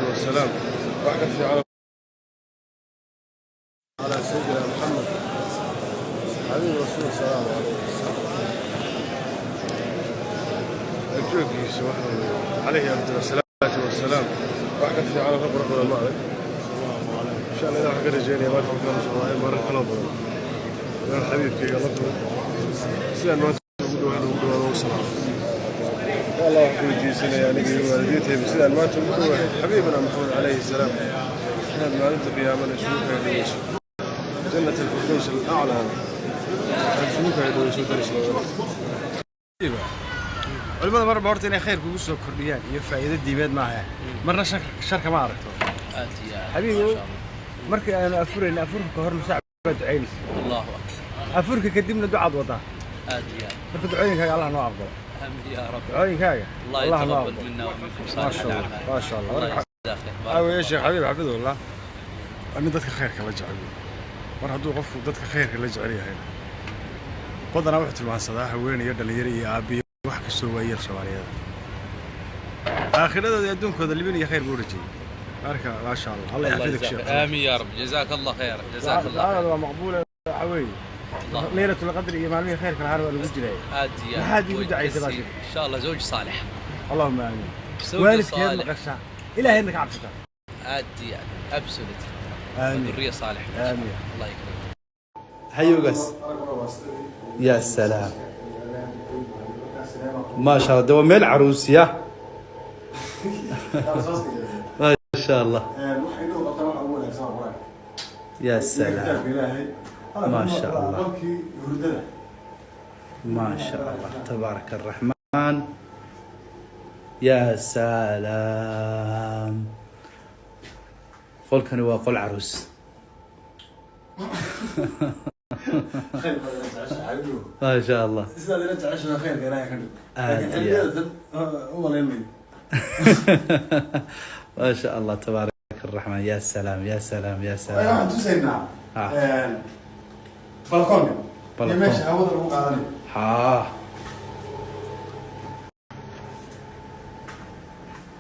والسلام وأحدث على سيدنا محمد حبيب الرسول صلى الله عليه وسلم. أرجوك عليه أفضل الصلاة والسلام وأحدث على رب المالك إن شاء الله إذا حق رجالي ما تفكر صراحة مرة كلام يا حبيبي الله سلام ما تقولوا وصل والله يحوي سنة يعني والديتي بسلام ما تقولوا حبيبنا محمد عليه السلام احنا ما ننتبه يا من نشوفه جنة الفردوس الأعلى نشوفه يدوسوا درس culimada mar horta inay khayrku ugu soo kordhiyaan iyo faa'iido diimeed maaha marna sharka ma aragto habiibo markii aan afurayna afurka ka hor shacabka duceynaysa Allahu akbar afurka kadibna ducad wada marka ducooyinkaaga Allah noo aqbalo aamin ya rab ducooyinkaaga Allah yataqabbal minna wa minkum salih ma sha Allah ayo ya sheekh habiib xafidullah ani dadka khayrka la jecel mar hadduu qofku dadka khayrka la jecel yahay badana wuxuu tilmaansadaa haweeney dhalinyaro iyo aabi wax ka soo waayay Soomaaliyeed aakhirada adduunkooda libin iyo khayr buu rajay marka ma sha Allah Allah yahfidik sheekh aamin ya rab jazakallahu khayr jazakallahu hada waa maqbuul awey leelatul qadr iyo maalmihi khayrka lahaa waa lagu jiray aadiya waxaad ugu ducaysay insha Allah zawj saalix Allahumma aamin waalidkeed maqasha ilaahayna ka cabsata aadiya absolute aamin dhurriya saalix aamin Allah yakrim hayyugas ya salaam ما شاء الله دوام ميل عروسية ما شاء الله يا سلام ما شاء الله ما شاء الله تبارك الرحمن يا سلام قل كانوا قل عروس ما شاء الله استاذ رجع عشان خير قرايه كذا ما شاء الله تبارك الرحمن يا سلام يا سلام يا سلام ايوه انتو سيدنا بلكون ماشي هو ده قادني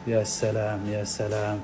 يا سلام يا سلام